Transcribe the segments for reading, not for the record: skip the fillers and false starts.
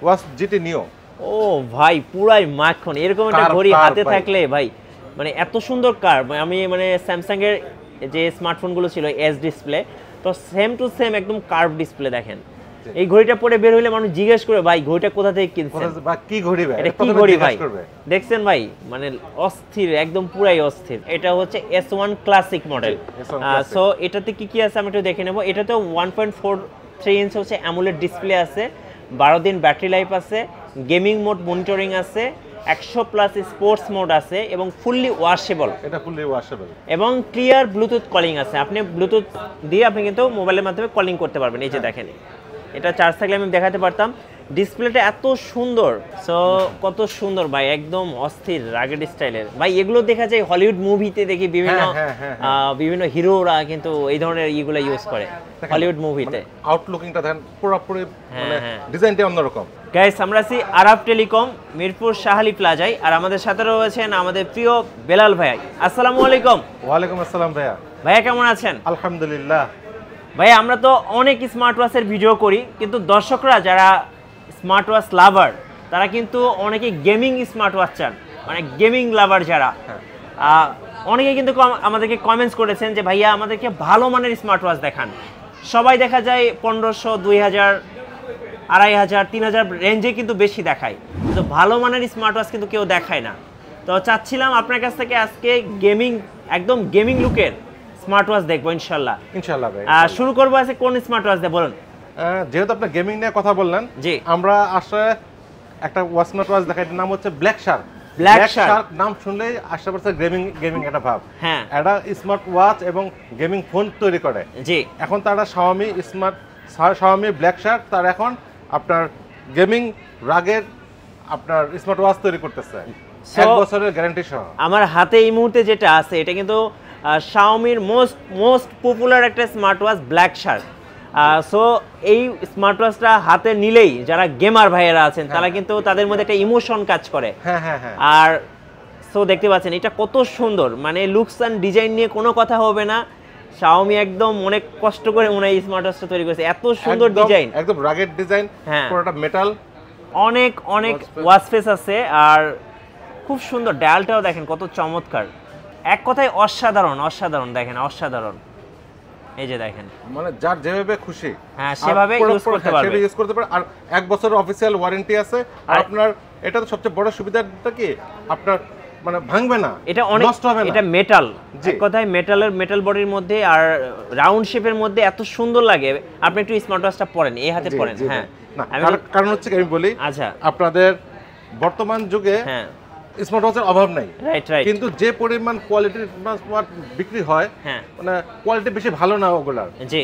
Watch GT নিও। ও ভাই পুরাই মাখন, এরকম একটা ঘড়ি হাতে থাকলে ভাই মানে এত সুন্দর কার্ভ। আমি মানে স্যামসাং এর যে স্মার্টফোনগুলো ছিল এস ডিসপ্লে, তো সেম টু সেম একদম কার্ভ ডিসপ্লে। দেখেন এই ঘড়িটা পরে বের হইলে মানুষ জিজ্ঞেস করে ভাই ঘড়িটা কোথা থেকে কিনছেন বা কি ঘড়ি ভাই, এটা কি ঘড়ি ভাই দেখছেন ভাই, মানে অস্থির একদম পুরাই অস্থির। এটা হচ্ছে S1 ক্লাসিক মডেল। সো এটাতে কি কি আছে আমি একটু দেখে নেব। এটাতেও 1.43 ইঞ্চ হচ্ছে অ্যামোলেড ডিসপ্লে আছে, 12 দিন ব্যাটারি লাইফ আছে, গেমিং মোড মনিটরিং আছে, 100+ স্পোর্টস মোড আছে এবং ফুললি ওয়াশেবল। এটা ফুললি ওয়াশেবল এবং ক্লিয়ার ব্লুটুথ কলিং আছে, আপনি ব্লুটুথ দিয়ে আপনি কিন্তু মোবাইলের মাধ্যমে কলিং করতে পারবেন। এই যে দেখেন এটা চার্জ থাকলে আমি দেখাতে পারতাম। ডিসপ্লেটা এত সুন্দর, সো কত সুন্দর ভাই, একদম অস্থির রাগেড স্টাইলের ভাই। এগুলো দেখা যায় হলিউড মুভিতে দেখি, বিভিন্ন হিরোরা কিন্তু এই ধরনের ইগুলো ইউজ করে হলিউড মুভিতে। আউটলুকিংটা দেখেন পুরোপুরি মানে ডিজাইনটা অন্যরকম। গাইস আমরা আছি আরাব টেলিকম মিরপুর শাহালি প্লাজায়, আর আমাদের সাথে রয়েছেন আমাদের প্রিয় বেলাল ভাই। আসসালামু আলাইকুম। ওয়ালাইকুম আসসালাম ভাইয়া। ভাইয়া কেমন আছেন? আলহামদুলিল্লাহ। ভাই আমরা তো অনেক স্মার্ট ওয়াচের ভিডিও করি, কিন্তু দর্শকরা যারা স্মার্ট ওয়াচ লাভার তারা কিন্তু অনেকে গেমিং স্মার্ট ওয়াচ চান, মানে গেমিং লাভার যারা, অনেকে কিন্তু আমাদেরকে কমেন্টস করেছেন যে ভাইয়া আমাদেরকে ভালো মানের স্মার্ট ওয়াচ দেখান। সবাই দেখা যায় 1500, 2000, 2500, 3000 রেঞ্জে কিন্তু বেশি দেখায়, কিন্তু ভালো মানের স্মার্ট ওয়াচ কিন্তু কেউ দেখায় না। তো চাচ্ছিলাম আপনার কাছ থেকে আজকে গেমিং, একদম গেমিং লুকের স্মার্ট ওয়াচ দেখবো ইনশাআল্লাহ। ইনশাআল্লাহ ভাই। শুরু করবো আছে কোন স্মার্ট ওয়াচ দিয়ে বলুন। যেহেতু আপনি গেমিং নিয়ে কথা বললেন, জি আমরা আসলে একটা স্মার্ট ওয়াচ দেখাই, নাম হচ্ছে ব্ল্যাক শার্ক। ব্ল্যাক শার্ক নাম শুনলেই আশেপাশে গেমিং একটা ভাব। হ্যাঁ, এটা স্মার্ট ওয়াচ এবং গেমিং ফোন তৈরি করে। জি এখন তারা শাওমি ব্ল্যাক শার্ক তার এখন আপনার গেমিং রাগের আপনার স্মার্ট ওয়াচ তৈরি করতেছে 1 বছরের গ্যারান্টি সহ। আমার হাতে এই মুহূর্তে যেটা আছে এটা কিন্তু শাওমির মোস্ট পপুলার একটা smart watch black Shark. So এই স্মার্ট ওয়াচটা হাতে নিলেই যারা গেমার ভাইয়েরা আছেন তারা কিন্তু তাদের মধ্যে একটা ইমোশন কাজ করে। আর সো দেখতে পাচ্ছেন এটা কত সুন্দর, মানে লুকস অ্যান্ড ডিজাইন নিয়ে কোনো কথা হবে না। শাওমি একদম অনেক কষ্ট করে মনে হয় স্মার্ট ওয়াচটা তৈরি করেছে, এত সুন্দর ডিজাইন, একদম রাগেড ডিজাইন, পুরোটা মেটাল, অনেক ওয়াচ ফেস আছে, আর খুব সুন্দর ডায়ালটাও দেখেন কত চমৎকার। এক কথায় অসাধারণ, অসাধারণ দেখেন, অসাধারণ। এই যে দেখেন মানে যার যেভাবে খুশি হ্যাঁ সেভাবে ইউজ করতে পারবে। আর 1 বছরের অফিশিয়াল ওয়ারেন্টি আছে। আর আপনার এটা তো সবচেয়ে বড় সুবিধাটা কি, আপনার মানে ভাঙবে না, এটা অনেক নষ্ট হবে না। এটা মেটাল, এক কথায় মেটাল বডির মধ্যে আর রাউন্ড শেপের মধ্যে এত সুন্দর লাগে। আপনি একটু স্মার্ট ওয়াচটা পরেন, এই হাতে পরেন। হ্যাঁ কারণ হচ্ছে আমি বলি, আচ্ছা আপনাদের বর্তমান যুগে হ্যাঁ স্মার্ট ওয়াচের অভাব নাই, কিন্তু যে পরিমাণ কোয়ালিটির স্মার্ট বিক্রি হয় মানে কোয়ালিটি বেশি ভালো না ওগুলার। জি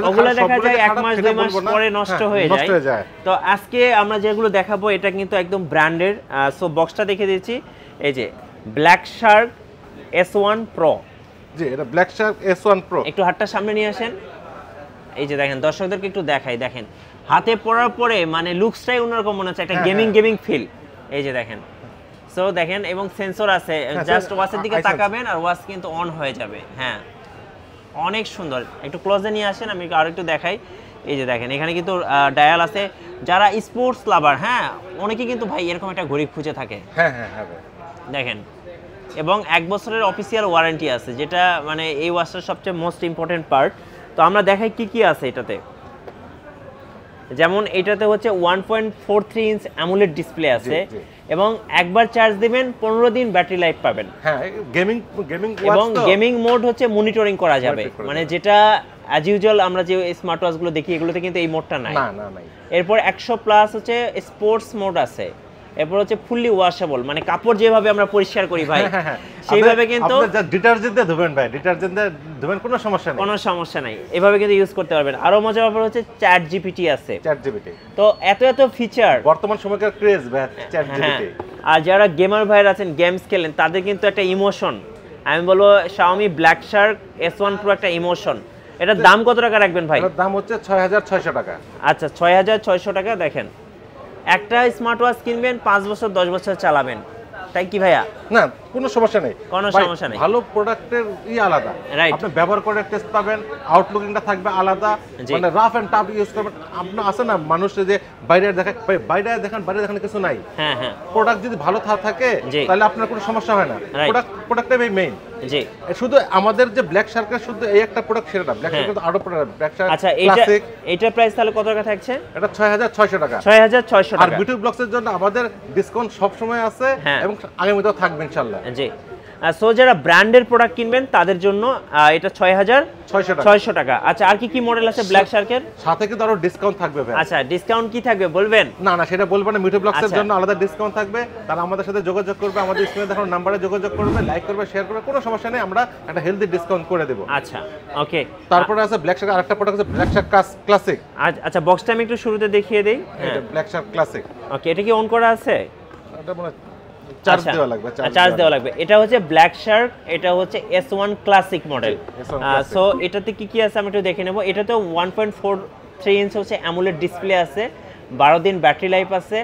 ওগুলা দেখা যায় 1 মাস 2 মাস পরে নষ্ট হয়ে যায়। তো আজকে আমরা যেগুলো দেখাবো এটা কিন্তু একদম ব্র্যান্ডের। সো বক্সটা দেখে দিয়েছি, এই যে ব্ল্যাক শার্ক S1 Pro। জি এটা ব্ল্যাক শার্ক S1 Pro। একটু হাতটা সামনে নিয়ে আসেন। এই যে দেখেন, দর্শকদেরকে একটু দেখাই, দেখেন হাতে পরার পরে মানে লুকসটাই অন্যরকম মনে হচ্ছে, একটা গেমিং ফিল। এই যে দেখেন, সো দেখেন, এবং সেন্সর আছে, জাস্ট ওয়াচের দিকে তাকাবেন আর ওয়াচ কিন্তু অন হয়ে যাবে। হ্যাঁ অনেক সুন্দর, একটু ক্লোজে নিয়ে আসেন, আমি আরো একটু দেখাই। এই যে দেখেন এখানে কিন্তু ডায়াল আছে। যারা স্পোর্টস লাভার, হ্যাঁ অনেকে কিন্তু ভাই এরকম একটা ঘড়ি খুঁজে থাকে। হ্যাঁ দেখেন, এবং 1 বছরের অফিসিয়াল ওয়ারেন্টি আছে, যেটা মানে এই ওয়াচটার সবচেয়ে মোস্ট ইম্পর্টেন্ট পার্ট। তো আমরা দেখাই কি কি আছে এটাতে। যেমন এটাতে হচ্ছে 1.43 ইঞ্চ অ্যামোলেড ডিসপ্লে আছে, এবং একবার চার্জ দিবেন 15 দিন ব্যাটারি লাইফ পাবেন। হ্যাঁ গেমিং এবং গেমিং মোড হচ্ছে মনিটরিং করা যাবে, মানে যেটা অ্যাজ ইউজুয়াল আমরা যে স্মার্ট ওয়াচগুলো দেখি এগুলোতে কিন্তু এই মোডটা নাই। এরপর 100+ হচ্ছে স্পোর্টস মোড আছে, এরপর হচ্ছে ফুললি ওয়াশেবল, মানে কাপড় যেভাবে আমরা পরিষ্কার করি ভাই সেইভাবে কিন্তু ডিটারজেন্ট দিয়ে ধুবেন ভাই, ডিটারজেন্ট দিয়ে ধুবেন, কোনো সমস্যা নাই, এভাবে কিন্তু ইউজ করতে পারবেন। আরো মজার ব্যাপার হচ্ছে চ্যাট জিপিটি আছে। তো এত ফিচার, বর্তমান সময়কার ক্রেজ ভাই চ্যাট জিপিটি। আর যারা গেমার ভাইরা আছেন, গেমস খেলেন, তাদের কিন্তু একটা ইমোশন, আমি বলবো Xiaomi black Shark S1 Pro একটা ইমোশন। এটার দাম কত টাকা রাখবেন ভাই? এটার দাম হচ্ছে 6600 টাকা। আচ্ছা 6600 টাকা। দেখেন একটা স্মার্ট ওয়াচ কিনবেন, 5 বছর 10 বছর চালাবেন, তাই কি ভাইয়া? না কোনো সমস্যা নেই, কোনো সমস্যা নেই। ভালো প্রোডাক্টের আলাদা, আপনি ব্যবহার করে টেস্ট পাবেন, আউটলুকিংটা থাকবে আলাদা, মানে রাফ এন্ড টাফ ইউজ করবেন। আপনি আছে না মানুষ যে বাইরে দেখেন, বাইরে দেখেন কিছু নাই, প্রোডাক্ট যদি ভালো থাকে তাহলে আপনার কোনো সমস্যা হয় না। প্রোডাক্টটাই মেইন। জি, শুধু আমাদের যে ব্ল্যাক শার্কের শুধু এই একটা প্রোডাক্ট সেটা না, ব্ল্যাক শার্কের আরো প্রোডাক্ট, ব্ল্যাক শার্ক ক্লাসিক। এটার প্রাইস তাহলে কত টাকা থাকছে? এটা 6600 টাকা। 6600 টাকা। আর বিউটি ব্লগসের জন্য আমাদের ডিসকাউন্ট সব সময় আছে এবং আগামীতেও থাকবে ইনশাআল্লাহ। জি, সো যারা ব্র্যান্ডের প্রোডাক্ট কিনবেন তাদের জন্য এটা 6600 টাকা। আচ্ছা, আর কি কি মডেল আছে ব্ল্যাক শার্কের? সাথে কিন্তু আরো ডিসকাউন্ট থাকবে ভাই। আচ্ছা, ডিসকাউন্ট কি থাকবে বলবেন? না না, সেটা বলবো না। বিউটি ব্লগসের জন্য আলাদা ডিসকাউন্ট থাকবে, তারা আমাদের সাথে যোগাযোগ করবে, আমাদের স্ক্রিনে দেখানো নম্বরে যোগাযোগ করবে, লাইক করবে, শেয়ার করবে, কোনো সমস্যা নেই, আমরা একটা হেলদি ডিসকাউন্ট করে দেব। আচ্ছা, ওকে। তারপরে আছে ব্ল্যাক শার্ক, আরেকটা প্রোডাক্ট আছে ব্ল্যাক শার্ক ক্লাসিক। আচ্ছা, বক্সটা আমি একটু শুরুতে দেখিয়ে দেই। এটা ব্ল্যাক শার্ক ক্লাসিক। ওকে, এটা কি অন করা আছে? এটা মানে চার্জ দেওয়া লাগবে। চার্জ দেওয়া লাগবে। এটা হচ্ছে ব্ল্যাক শার্ক, এটা হচ্ছে S1 ক্লাসিক মডেল। সো এটাতে কি কি আছে আমি একটু দেখে নেব। এটাতে 1.43 ইঞ্চ হচ্ছে অ্যামোলেড ডিসপ্লে আছে, 12 দিন ব্যাটারি লাইফ আছে,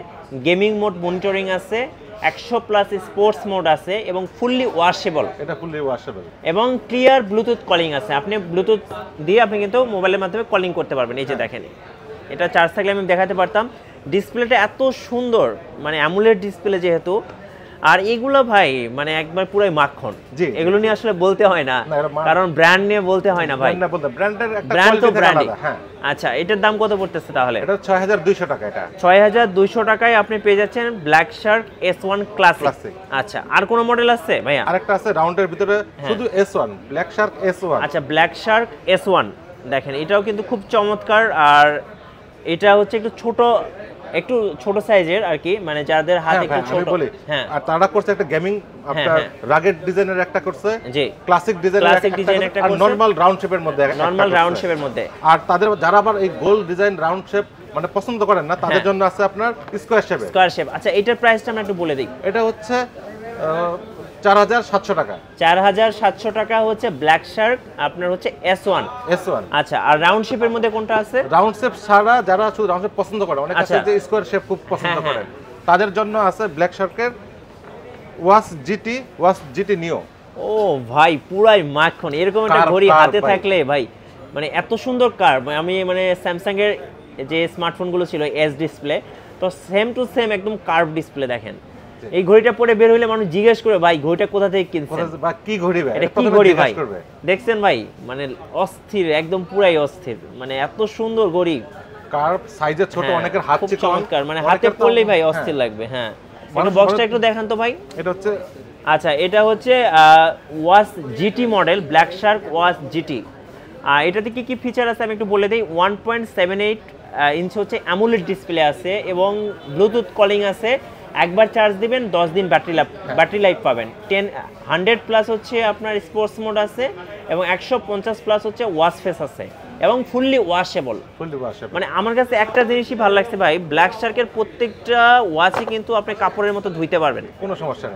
গেমিং মোড মনিটরিং আছে, 100+ স্পোর্টস মোড আছে এবং ফুললি ওয়াশেবল। এটা ফুললি ওয়াশেবল এবং ক্লিয়ার ব্লুটুথ কলিং আছে। আপনি ব্লুটুথ দিয়ে আপনি কিন্তু মোবাইলের মাধ্যমে কলিং করতে পারবেন। এই যে দেখেন, এটা চার্জ থাকলে আমি দেখাতে পারতাম। ডিসপ্লেটা এত সুন্দর, মানে অ্যামোলেড ডিসপ্লে যেহেতু, আর এগুলো ভাই মানে একবার পুরাই মাখন। এগুলো নিয়ে আসলে বলতে হয় না, কারণ ব্র্যান্ড নিয়ে বলতে হয় না ভাই। ব্র্যান্ড তো ব্র্যান্ডিং। আচ্ছা, এটার দাম কত পড়তেছে তাহলে? এটা 6200 টাকা। এটা 6200 টাকায় আপনি পেয়ে যাচ্ছেন ব্ল্যাক শার্ক S1 ক্লাসিক। আচ্ছা, আর কোন মডেল আছে ভাইয়া? আরেকটা আছে রাউন্ডের ভিতরে শুধু S1, ব্ল্যাক শার্ক S1। আচ্ছা, ব্ল্যাক শার্ক S1 দেখেন, এটাও কিন্তু খুব চমৎকার। আর এটা হচ্ছে একটু ছোট সাইজের আর কি, মানে যাদের হাত একটু ছোট। হ্যাঁ, আর তারা করছে একটা গেমিং আপনার রাগেড ডিজাইনের একটা করছে, জি, ক্লাসিক ডিজাইন একটা করছে, আর নরমাল রাউন্ড শেপের মধ্যে। আর তাদের যারা আবার এই গোল ডিজাইন রাউন্ড শেপ মানে পছন্দ করেন না, তাদের জন্য আছে আপনার স্কয়ার শেপ। আচ্ছা, এটার প্রাইসটা আমরা একটু বলে দিই। এটা হচ্ছে 4700 টাকা। 4700 টাকা হচ্ছে ব্ল্যাক শার্ক আপনার হচ্ছে S1। আচ্ছা, আর রাউন্ড শেপের মধ্যে কোনটা আছে? রাউন্ড শেপ ছাড়া যারা শুধু রাউন্ড শেপ পছন্দ করে, অনেক আছে যে স্কয়ার শেপ খুব পছন্দ করে, তাদের জন্য আছে ব্ল্যাক শার্কের ওয়াচ জিটি নিও। ও ভাই, পুরাই মাখন। এরকম একটা ঘড়ি হাতে থাকলে ভাই মানে এত সুন্দর কার। আমি মানে স্যামসাং এর যে স্মার্টফোনগুলো ছিল এস ডিসপ্লে, তো সেম টু সেম একদম কার্ভ ডিসপ্লে। দেখেন, এই ঘড়িটা পরে বের হইলে মানুষ জিজ্ঞেস করে ভাই ঘড়িটা কোথা থেকে কিনছেন বা কি ঘড়ি ভাই, এটা কি ঘড়ি ভাই। দেখছেন ভাই, মানে অস্থির, একদম পুরাই অস্থির, মানে এত সুন্দর ঘড়ি। কার্ভ সাইজে ছোট, অনেকের হাত খুব চমৎকার, মানে হাতে পড়লেই ভাই অস্থির লাগবে। হ্যাঁ, মানে বক্সটা একটু দেখান তো ভাই। এটা হচ্ছে, আচ্ছা, এটা হচ্ছে watch GT model, black Shark watch GT. এটাতে কি কি ফিচার আছে আমি একটু বলে দিই। 1.78 ইঞ্চ হচ্ছে অ্যামোলেড ডিসপ্লে আছে এবং ব্লুটুথ কলিং আছে। একবার চার্জ দিবেন 10 দিন ব্যাটারি লাইফ পাবেন। 100+ হচ্ছে আপনার স্পোর্টস মোড আছে এবং 150+ হচ্ছে ওয়াশ ফেস আছে এবং ফুললি ওয়াশেবল। মানে আমার কাছে একটা জিনিসই ভালো লাগছে ভাই, ব্ল্যাক শার্কের প্রত্যেকটা ওয়াচই কিন্তু আপনি কাপড়ের মতো ধুইতে পারবেন, কোনো সমস্যা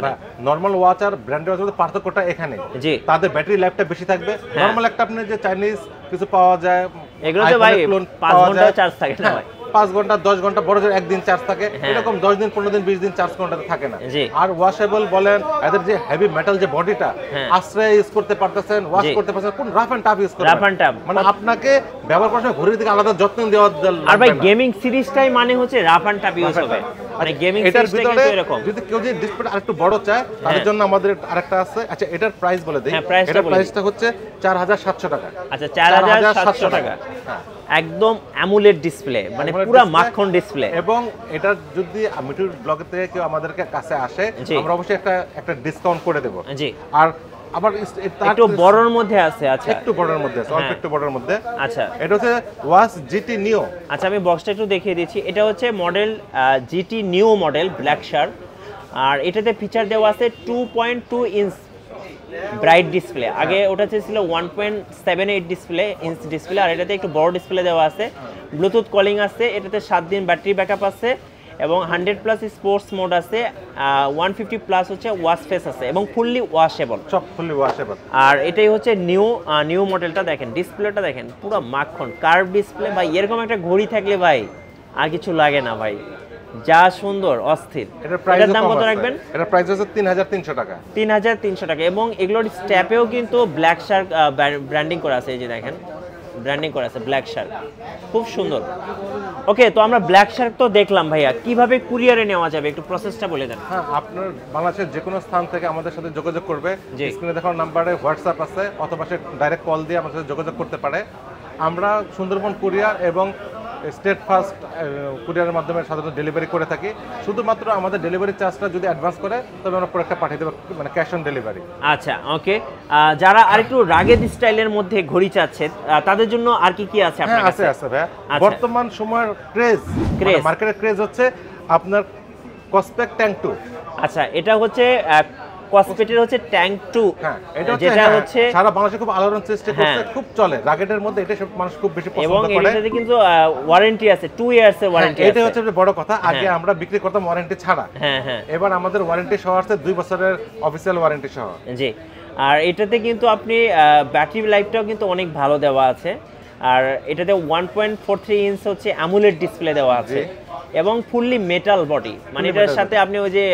নেই। নরমাল ওয়াচ আর ব্র্যান্ডের ওয়াচের মধ্যে পার্থক্যটা এখানে, জি, তাদের ব্যাটারি লাইফটা বেশি থাকবে। নরমাল একটা আপনি যে চাইনিজ কিছু পাওয়া যায়, এগুলোতে ভাই 5 ঘন্টা চার্জ থাকে না ভাই, 5 ঘন্টা 10 ঘন্টা, বড় জোর একদিন চার্জ থাকে, এরকম 10 দিন 15 দিন 20 দিন চার্জ কোনটাতে থাকে না। আর ওয়াশেবল বলেন, এদের যে হেভি মেটাল যে বডিটা আশ্রয় ইউজ করতে পারতেছেন, ওয়াশ করতে পারতেছেন, কোন রাফ এন্ড টাফ ইউজ করবেন, রাফ এন্ড টাফ মানে আপনাকে ব্যবহার করার সময় ঘড়ির দিকে আলাদা যত্ন দেওয়া। আর ভাই গেমিং সিরিজটাই মানে হচ্ছে রাফ এন্ড টাফ ইউজ হবে, মানে গেমিং সিরিজটা কিন্তু এরকম। যদি কেউ যদি ডিসপ্লে আরেকটু বড় চায় তাদের জন্য আমাদের আরেকটা আছে। আচ্ছা, এটার প্রাইস বলে দেই। এটার প্রাইসটা হচ্ছে 4700 টাকা। আচ্ছা, 4700 টাকা। একদম অ্যামোলেড ডিসপ্লে, মানে পুরো মাখন ডিসপ্লে। এবং এটা যদি মিঠু ব্লগ থেকে কেউ আমাদের কাছে আসে, আমরা অবশ্যই একটা ডিসকাউন্ট করে দেব। জি, আর আবার একটু বড়র মধ্যে আছে। আচ্ছা, একটু বড়র মধ্যে আছে, অল্প একটু বড়র মধ্যে। আচ্ছা, এটা হচ্ছে ওয়াচ জিটি নিও। আচ্ছা, আমি বক্সটা একটু দেখিয়ে দিচ্ছি। এটা হচ্ছে মডেল জিটি নিও মডেল ব্ল্যাক শার্ক। আর এটাতে ফিচার দেওয়া আছে 2.2 ইঞ্চ ব্রাইট ডিসপ্লে। আগে ওটা ছিল 1.78 ইঞ্চ ডিসপ্লে, আর এটাতে একটু বড় ডিসপ্লে দেওয়া আছে। ব্লুটুথ কলিং আছে, এটাতে 7 দিন ব্যাটারি ব্যাকআপ আছে এবং 100+ স্পোর্টস মোড আছে, 150+ হচ্ছে ওয়াশ ফেস আছে এবং ফুললি ওয়াশেবল, সব ফুললি ওয়াশেবল। আর এটাই হচ্ছে নিউ মডেলটা। দেখেন ডিসপ্লেটা, দেখেন পুরো মাখন কার্ভ ডিসপ্লে। ভাই এরকম একটা ঘড়ি থাকলে ভাই আর কিছু লাগে না ভাই, যা সুন্দর, অস্থির। এটার দাম কত রাখবেন? এটা প্রাইস হচ্ছে 3300 টাকা। 3300 টাকা। এবং এগুলোর স্ট্যাপেও কিন্তু ব্ল্যাক শার্ক ব্র্যান্ডিং করা আছে, এই যে দেখেন ব্র্যান্ডিং করা আছে ব্ল্যাক শার্ক, খুব সুন্দর। ওকে, তো আমরা ব্ল্যাক শার্ক তো দেখলাম ভাইয়া, কিভাবে কুরিয়ারে নেওয়া যাবে একটু প্রসেসটা বলে দেন। হ্যাঁ, আপনার বাংলাদেশের যে কোনো স্থান থেকে আমাদের সাথে যোগাযোগ করবে, স্ক্রিনে দেখানো নাম্বারে হোয়াটসঅ্যাপ আছে, অথবা সে ডাইরেক্ট কল দিয়ে আমাদের সাথে যোগাযোগ করতে পারে। আমরা সুন্দরবন কুরিয়ার এবং স্টেট ফার্স্ট কুরিয়ারের মাধ্যমে সাধারণত ডেলিভারি করে থাকি। শুধুমাত্র আমাদের ডেলিভারি চার্জটা যদি অ্যাডভান্স করে তবে আমরা প্রোডাক্টটা পাঠিয়ে দেবো, মানে ক্যাশ অন ডেলিভারি। আচ্ছা, ওকে। যারা আরেকটু রাগেড স্টাইলের মধ্যে ঘড়ি চাচ্ছে তাদের জন্য আর কি কি আছে আপনার কাছে? আছে ভাই। বর্তমান সময়ের ক্রেজ, মার্কেটের ক্রেজ হচ্ছে আপনার কসপেক ট্যাঙ্ক 2। আচ্ছা, এটা হচ্ছে কসপেটের হচ্ছে ট্যাঙ্ক 2। হ্যাঁ, যেটা হচ্ছে সারা বাংলাদেশে খুব আলোড়ন সৃষ্টি করছে, খুব চলে রাগেটের মধ্যে, এটা সব মানুষ খুব বেশি পছন্দ করে। এবং এটাতে কিন্তু ওয়ারেন্টি আছে, 2 ইয়ার্স এর ওয়ারেন্টি আছে। এটা হচ্ছে বড় কথা, আগে আমরা বিক্রি করতাম ওয়ারেন্টি ছাড়া। হ্যাঁ হ্যাঁ, এবার আমাদের ওয়ারেন্টি সহ আছে, 2 বছরের অফিশিয়াল ওয়ারেন্টি সহ। জি, আর এটাতে কিন্তু আপনি ব্যাটারি লাইফটাও কিন্তু অনেক ভালো দেওয়া আছে। আর এটাতে 1.43 ইঞ্চ হচ্ছে অ্যামুলেট ডিসপ্লে দেওয়া আছে এবং ফুললি মেটাল বডি, মানে এটার সাথে আপনি ওই যে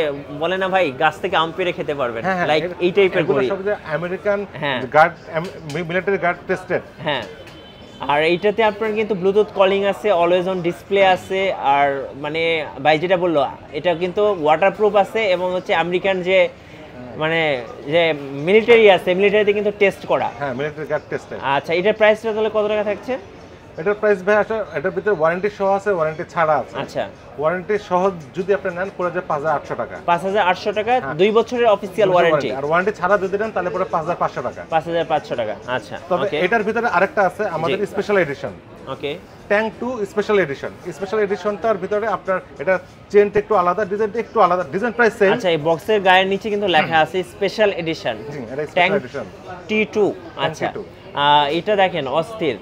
বলে না ভাই, গাছ থেকে আম পেড়ে খেতে পারবেন, লাইক এই টাইপের ঘড়ি। American guard, military guard tested. হ্যাঁ, আর এইটাতে আপনার কিন্তু ব্লুটুথ কলিং আছে, অলওয়েজ অন ডিসপ্লে আছে। আর মানে ভাই যেটা বললো, এটা কিন্তু ওয়াটারপ্রুফ আছে এবং হচ্ছে আমেরিকান যে মানে যে মিলিটারি আছে, মিলিটারিতে কিন্তু টেস্ট করা। হ্যাঁ, মিলিটারি গার্ড টেস্টেড। আচ্ছা, এটার প্রাইসটা তাহলে কত টাকা থাকছে? এটার প্রাইস ভাই আসলে এটার ভিতরে ওয়ারেন্টি সহ আছে, ওয়ারেন্টি ছাড়া আছে। আচ্ছা, ওয়ারেন্টি সহ যদি আপনি নেন পড়ে যায় 5800 টাকা। 5800 টাকা 2 বছরের অফিশিয়াল ওয়ারেন্টি। আর ওয়ারেন্টি ছাড়া যদি নেন তাহলে পড়ে 5500 টাকা। 5500 টাকা। আচ্ছা, তবে এটার ভিতরে আরেকটা আছে আমাদের স্পেশাল এডিশন। ওকে, ট্যাঙ্ক 2 স্পেশাল এডিশন। স্পেশাল এডিশনটার ভিতরে আপনার এটা চেনটা একটু আলাদা, ডিজাইনটা একটু আলাদা, ডিজাইন প্রাইস সেম। আচ্ছা, এই বক্সের গায়ের নিচে কিন্তু লেখা আছে স্পেশাল এডিশন ট্যাঙ্ক T2। আচ্ছা, এটা দেখেন অস্থির,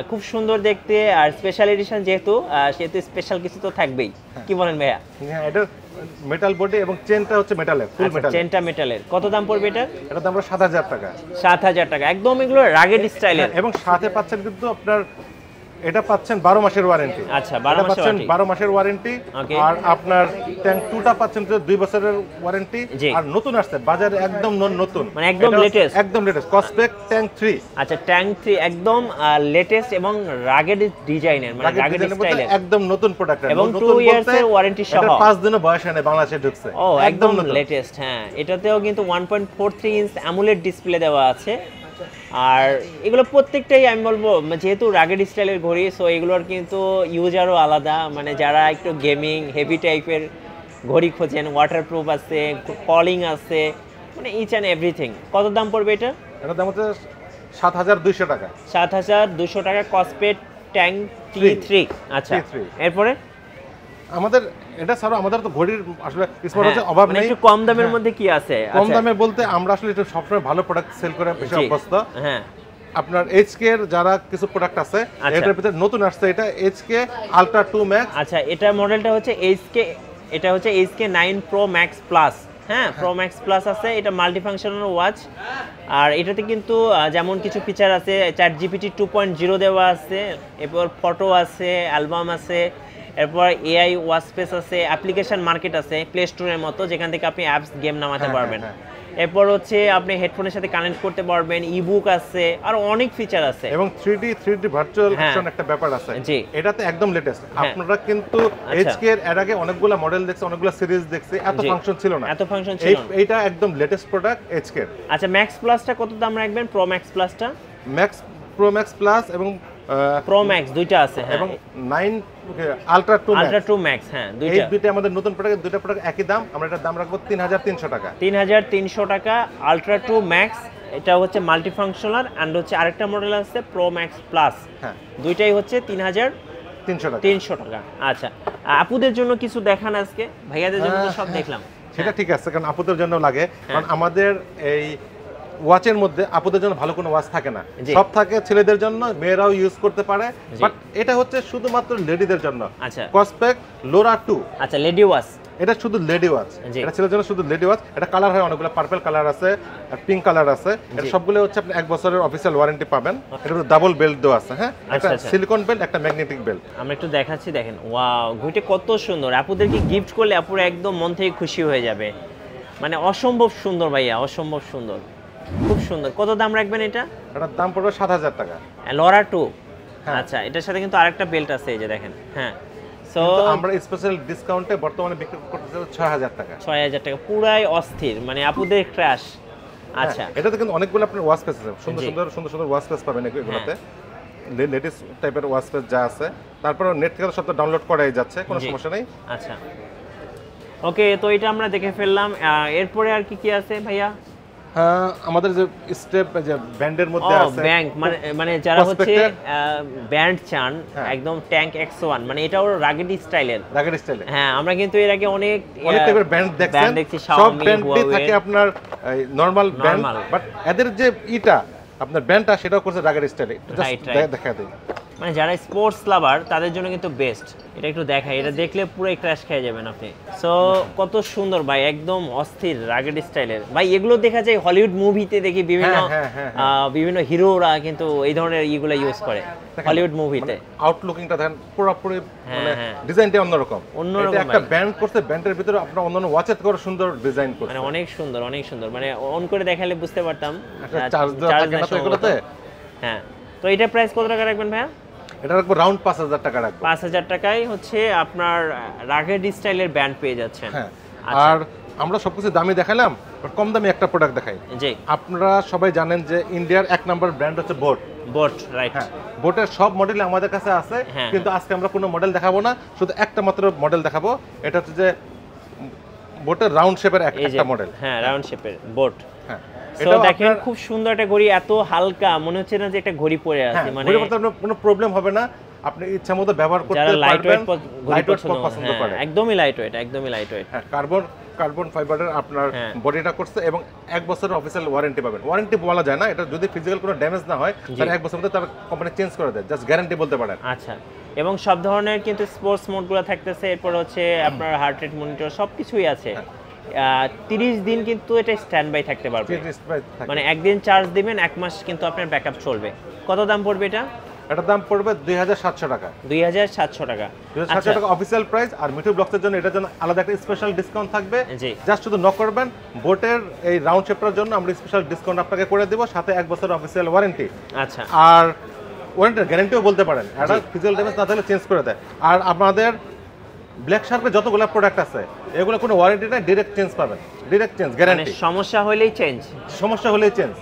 খুব সুন্দর দেখতে। আর স্পেশাল এডিশন যেহেতু, সেহেতু স্পেশাল কিছু তো থাকবেই, কি বলেন ভাইয়া? হ্যাঁ, এটা মেটাল বডি এবং চেনটা হচ্ছে মেটালের, ফুল মেটাল। চেনটা মেটালের। কত দাম পড়বে এটা? এটা দাম 7000 টাকা। 7000 টাকা, একদম এগুলো রাগেড স্টাইলের। এবং সাথে পাচ্ছেন কিন্তু আপনার এটা পাচ্ছেন 12 মাসের ওয়ারেন্টি। আচ্ছা, 12 মাসের ওয়ারেন্টি। আর আপনার ট্যাঙ্ক 2টা পাচ্ছেন 2 বছরের ওয়ারেন্টি। আর নতুন আসছে বাজারে, একদম নতুন, মানে একদম লেটেস্ট, একদম লেটেস্ট কসপেক ট্যাঙ্ক 3। আচ্ছা, ট্যাঙ্ক 3 একদম লেটেস্ট এবং রাগেড ডিজাইনের, মানে রাগেড স্টাইলের একদম নতুন প্রোডাক্ট এবং 2 ইয়ার্স এর ওয়ারেন্টি সহ। এটা 5 দিনও বয়স হয় না, বাংলাদেশে ঢুকছে, একদম লেটেস্ট। হ্যাঁ, এটাতেও কিন্তু 1.43 ইঞ্চ অ্যামুলেট ডিসপ্লে দেওয়া আছে। আর এগুলো প্রত্যেকটাই আমি বলবো, যেহেতু রাগেড স্টাইলের ঘড়ি, সো এগুলোর কিন্তু ইউজারও আলাদা, মানে যারা একটু গেমিং হেভি টাইপের ঘড়ি খোঁজেন, ওয়াটারপ্রুফ আছে, কলিং আছে, মানে ইচ অ্যান্ড এভরিথিং। কত দাম পড়বে এটা? এটার দাম হচ্ছে 7200 টাকা। 7200 টাকা কসপেট ট্যাঙ্ক T3। আচ্ছা, এরপরে আমাদের এটা ছাড়া আমাদের তো ঘড়ির আসলে স্মার্ট ওয়াচের অভাব নেই। একটু কম দামের মধ্যে কি আছে? কম দামে বলতে আমরা আসলে এটা সবসময় ভালো প্রোডাক্ট সেল করে বেশি অভ্যস্ত। হ্যাঁ, আপনার HK এর যারা কিছু প্রোডাক্ট আছে, এটার ভিতরে নতুন আসছে এটা HK আলট্রা 2 ম্যাক্স। আচ্ছা, এটা মডেলটা হচ্ছে HK, এটা হচ্ছে HK 9 Pro Max Plus। হ্যাঁ, Pro Max Plus আছে, এটা মাল্টি ফাংশনাল ওয়াচ। আর এটাতে কিন্তু যেমন কিছু ফিচার আছে, ChatGPT 2.0 দেওয়া আছে, এরপর ফটো আছে, অ্যালবাম আছে, এরপর AI ওয়াচ স্পেস আছে, অ্যাপ্লিকেশন মার্কেট আছে প্লে স্টোরের মতো, যেখান থেকে আপনি অ্যাপস গেম নামাতে পারবেন। এরপর হচ্ছে আপনি হেডফোনের সাথে কানেক্ট করতে পারবেন, ইবুক আছে, আর অনেক ফিচার আছে এবং 3D ভার্চুয়াল অপশন একটা ব্যাপার আছে। এটাতে একদম লেটেস্ট। আপনারা কিন্তু HK এর আগে অনেকগুলো মডেল দেখছেন, অনেকগুলো সিরিজ দেখছেন, এত ফাংশন ছিল না, এইটা একদম লেটেস্ট প্রোডাক্ট HK এর। আচ্ছা, ম্যাক্স প্লাসটা কত দাম রাখবেন? প্রো ম্যাক্স প্লাসটা, প্রো ম্যাক্স প্লাস এবং প্রো ম্যাক্স দুইটা আছে, এবং 9 আলট্রা 2 ম্যাক্স। হ্যাঁ, এই দুইটা আমাদের নতুন প্রোডাক্ট, দুইটা প্রোডাক্ট একই দাম। আমরা এটার দাম রাখবো 3300 টাকা। 3300 টাকা আলট্রা 2 ম্যাক্স। এটা হচ্ছে মাল্টি ফাংশনাল। এন্ড হচ্ছে আরেকটা মডেল আছে প্রো ম্যাক্স প্লাস। হ্যাঁ, দুইটাই হচ্ছে 3300 টাকা। আচ্ছা, আপুদের জন্য কিছু দেখান আজকে, ভাইয়াদের জন্য তো সব দেখলাম। সেটা ঠিক আছে, কারণ আপুদের জন্য লাগে, কারণ আমাদের এই ওয়াচের মধ্যে আপুদের জন্য ভালো কোনো ওয়াচ থাকে না, সব থাকে ছেলেদের জন্য, মেয়েরাও ইউজ করতে পারে, বাট এটা হচ্ছে শুধুমাত্র লেডিদের জন্য। আচ্ছা, কসপেক লোরা 2। আচ্ছা, লেডি ওয়াচ। এটা শুধু লেডি ওয়াচ, এটা ছেলের জন্য শুধু লেডি ওয়াচ। এটা কালার হয় অনেকগুলো, পার্পল কালার আছে আর পিঙ্ক কালার আছে। এটা সবগুলো হচ্ছে আপনি 1 বছরের অফিশিয়াল ওয়ারেন্টি পাবেন। এটা ডাবল বেল্ট দেওয়া আছে, হ্যাঁ, একটা সিলিকন বেল্ট, একটা ম্যাগনেটিক বেল্ট। আমরা একটু দেখাচ্ছি, দেখেন ওয়াও ঘড়িটা কত সুন্দর। আপুদেরকে গিফট করলে আপুরা একদম মন থেকে খুশি হয়ে যাবে, মানে অসম্ভব সুন্দর ভাইয়া, অসম্ভব সুন্দর, খুব সুন্দর। কত দাম রাখবেন এটা? এটার দাম পড়বে 7000 টাকা। লরা 2। আচ্ছা, এটার সাথে কিন্তু আরেকটা বেল্ট আছে, এই যে দেখেন। হ্যাঁ, সো আমরা স্পেশাল ডিসকাউন্টে বর্তমানে বিক্রি করতেছি 6000 টাকা। 6000 টাকা, পুরাই অস্থির, মানে আপুদের ক্র্যাশ। আচ্ছা, এটাতে কিন্তু অনেকগুলো আপনার ওয়াচ পেস আছে, সুন্দর সুন্দর সুন্দর সুন্দর ওয়াচ পেস পাবেন এগুলোতে, লেটেস্ট টাইপের ওয়াচ পেস যা আছে। তারপর নেট থেকে সব ডাউনলোড করাই যাচ্ছে, কোনো সমস্যা নেই। আচ্ছা, ওকে, তো এটা আমরা দেখে ফেললাম। এরপরে আর কি কি আছে ভাইয়া? হ্যাঁ, আমাদের যে স্টেপ যে ব্যান্ডের মধ্যে আছে, ব্যাংক মানে যারা হচ্ছে ব্যান্ড চান একদম ট্যাঙ্ক X1, মানে এটাও রাগেড স্টাইলের। হ্যাঁ, আমরা কিন্তু এর আগে অনেক টাইপের ব্যান্ড দেখছি, সব ব্যান্ডই থাকে আপনার নরমাল ব্যান্ড, বাট এদের যে ইটা আপনার ব্যান্ডটা সেটাও করছে রাগেড স্টাইলে। দেখা দেই, মানে যারা স্পোর্টস লাভার তাদের জন্য কিন্তু বেস্ট। এটা একটু দেখাই, এটা দেখলে পুরো ক্র্যাশ খেয়ে যাবেন আপনি। সো কত সুন্দর ভাই, একদম অস্থির রাগেড স্টাইলের। ভাই এগুলো দেখা যায় হলিউড মুভিতে, দেখি বিভিন্ন হিরোরা কিন্তু এই ধরনের ইগুলো ইউজ করে হলিউড মুভিতে। আউটলুকিংটা দেখেন পুরোপুরি, মানে ডিজাইনটা অন্যরকম। এটা একটা ব্যান্ড করতে, ব্যান্ডের ভিতরে আপনার অন্যান্য ওয়াচের করে সুন্দর ডিজাইন করছে, মানে অনেক সুন্দর, অনেক সুন্দর। মানে অন করে দেখালে বুঝতে পারতাম চার্জ দেওয়া থাকে না তো এগুলোতে। হ্যাঁ, তো এটা প্রাইস কত টাকা রাখবেন ভাইয়া? এটা রাখবো রাউন্ড 5000 টাকা রাখবো। 5000 টাকায় হচ্ছে আপনার রাগেড স্টাইলের ব্যান্ড পেয়ে যাচ্ছেন। হ্যাঁ, আর আমরা সবকিছু দামি দেখালাম, কম দামি একটা প্রোডাক্ট দেখাই। জি, আপনারা সবাই জানেন যে ইন্ডিয়ার 1 নম্বর ব্র্যান্ড হচ্ছে বোট, রাইট। হ্যাঁ, বোটের সব মডেল আমাদের কাছে আছে, কিন্তু আজকে আমরা কোনো মডেল দেখাবো না, শুধু একটা মাত্র মডেল দেখাবো। এটা হচ্ছে যে বোটের রাউন্ড শেপের একটা মডেল। হ্যাঁ, রাউন্ড শেপের বোট। হ্যাঁ, এটা দেখেন খুব সুন্দর একটা ঘড়ি, এত হালকা মনে হচ্ছে না যে একটা ঘড়ি পরে আছে। মানে ঘড়ি পরতে কোনো প্রবলেম হবে না, আপনি ইচ্ছামতো ব্যবহার করতে পারবেন। লাইট ওয়েট পছন্দ করেন, একদমই লাইট ওয়েট, একদমই লাইট ওয়েট। হ্যাঁ, কার্বন ফাইবারের আপনার বডিটা করছে, এবং 1 বছরের অফিশিয়াল ওয়ারেন্টি পাবেন। ওয়ারেন্টি বলা যায় না, এটা যদি ফিজিক্যাল কোনো ড্যামেজ না হয় তাহলে 1 বছরের মধ্যে তার কোম্পানি চেঞ্জ করে দেয়, জাস্ট গ্যারান্টি বলতে পারেন। আচ্ছা, এবং সব ধরনের কিন্তু স্পোর্টস মোডগুলো থাকতেছে, এরপর হচ্ছে আপনার হার্ট রেট মনিটর সবকিছুই আছে। 30 দিন কিন্তু এটা স্ট্যান্ড বাই থাকতে পারবে, মানে একদিন চার্জ দিবেন 1 মাস কিন্তু আপনার ব্যাকআপ চলবে। কত দাম পড়বে এটা? এটার দাম পড়বে 2700 টাকা। 2700 টাকা, 2700 টাকা অফিশিয়াল প্রাইস। আর মিঠু ব্লগসের জন্য এটার জন্য আলাদা একটা স্পেশাল ডিসকাউন্ট থাকবে। জাস্ট শুধু নক করবেন, বোটের এই রাউন্ড শেপটার জন্য আমরা স্পেশাল ডিসকাউন্ট আপনাকে করে দেব, সাথে 1 বছরের অফিশিয়াল ওয়ারেন্টি। আচ্ছা, আর ওয়ারেন্টির গ্যারান্টিও বলতে পারেন, এটা ফিজিক্যাল ড্যামেজ না থাকলে চেঞ্জ করে দেয়। আর আমাদের ব্ল্যাক শার্কের যতগুলো প্রোডাক্ট আছে এগুলো কোনো ওয়ারেন্টি নাই, ডাইরেক্ট চেঞ্জ পাবেন, ডাইরেক্ট চেঞ্জ গ্যারান্টি। মানে সমস্যা হলেই চেঞ্জ,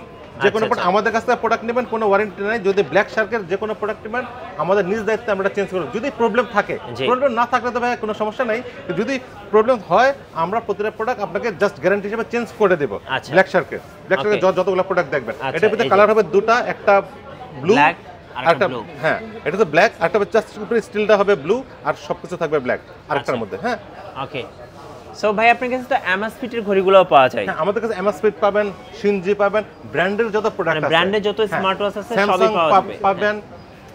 যে কোনো আমাদের কাছ থেকে প্রোডাক্ট নেবেন, কোনো ওয়ারেন্টি নাই। যদি ব্ল্যাক শার্কের যে কোনো প্রোডাক্ট নেবেন আমাদের নিজ দায়িত্বে আমরা চেঞ্জ করব। যদি প্রবলেম থাকে, প্রবলেম না থাকলে তো ভাই কোনো সমস্যা নাই, যদি প্রবলেম হয় আমরা প্রতিটা প্রোডাক্ট আপনাকে জাস্ট গ্যারান্টি হিসেবে চেঞ্জ করে দেব। ব্ল্যাক শার্কের যতগুলো প্রোডাক্ট দেখবেন, এটার ভিতরে কালার হবে দুটা, একটা ব্লু, আরেকটা হ্যাঁ এটা তো ব্ল্যাক, আরেকটা জাস্ট উপরে স্টিলটা হবে ব্লু, আর সবকিছু থাকবে ব্ল্যাক আরেকটার মধ্যে। হ্যাঁ, ওকে। সো ভাই আপনার কাছে তো অ্যামাসফিটের ঘড়িগুলোও পাওয়া যায়? হ্যাঁ, আমাদের কাছে অ্যামাসফিট পাবেন, শিনজি পাবেন, ব্র্যান্ডের যত প্রোডাক্ট আছে, ব্র্যান্ডের যত স্মার্ট ওয়াচ আছে সবই পাবেন,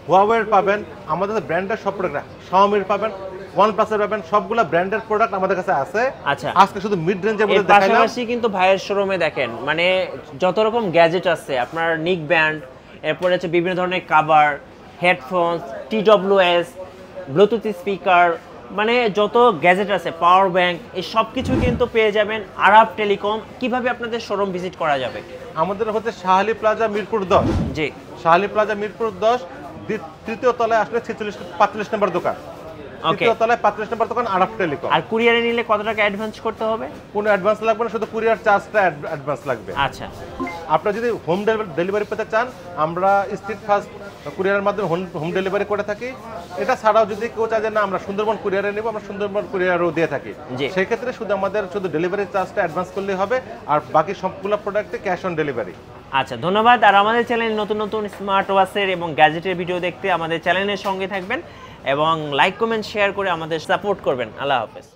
হুয়াওয়ের পাবেন, আমাদের কাছে ব্র্যান্ডের সব প্রোডাক্ট, শাওমির পাবেন, ওয়ানপ্লাসের পাবেন, সবগুলা ব্র্যান্ডের প্রোডাক্ট আমাদের কাছে আছে। আচ্ছা, আজকে শুধু মিড রেঞ্জের মধ্যে দেখাইলাম। পাশাপাশি কিন্তু ভাইয়ের শোরুমে দেখেন মানে যত রকম গ্যাজেট আছে, আপনার নিক ব্যান্ড, এরপর হচ্ছে বিভিন্ন ধরনের cover, headphones, TWS, Bluetooth speaker, মানে যত গ্যাজেট আছে, পাওয়ার ব্যাংক, এই সব কিছু কিন্তু পেয়ে যাবেন আরাব টেলিকম। কিভাবে আপনাদের শোরুম ভিজিট করা যাবে? আমাদের হচ্ছে শাহালি প্লাজা মিরপুর 10। জি, শাহালি প্লাজা মিরপুর 10, তৃতীয় তলায় আসলে 45 নম্বর দোকান। তৃতীয় তলায় 45 নম্বর দোকান, আরাব টেলিকম। আর কুরিয়ারে নিলে কত টাকা অ্যাডভান্স করতে হবে? কোনো অ্যাডভান্স লাগবে না, শুধু কুরিয়ার চার্জটা অ্যাডভান্স লাগবে। আচ্ছা, আপনারা যদি হোম ডেলিভারি পেতে চান, আমরা স্ট্রিট ফাস্ট কুরিয়ারের মাধ্যমে হোম ডেলিভারি করে থাকি। এটা ছাড়াও যদি কেউ চায় যে না আমরা সুন্দরবন কুরিয়ারে নেব, আমরা সুন্দরবন কুরিয়ারও দিয়ে থাকি। সেই ক্ষেত্রে শুধু ডেলিভারি চার্জটা অ্যাডভান্স করলেই হবে, আর বাকি সবগুলো প্রোডাক্টে ক্যাশ অন ডেলিভারি। আচ্ছা, ধন্যবাদ। আর আমাদের চ্যানেল নতুন নতুন স্মার্ট ওয়াচের এবং গ্যাজেটের ভিডিও দেখতে আমাদের চ্যানেলের সঙ্গে থাকবেন এবং লাইক কমেন্ট শেয়ার করে আমাদের সাপোর্ট করবেন। আল্লাহ হাফেজ।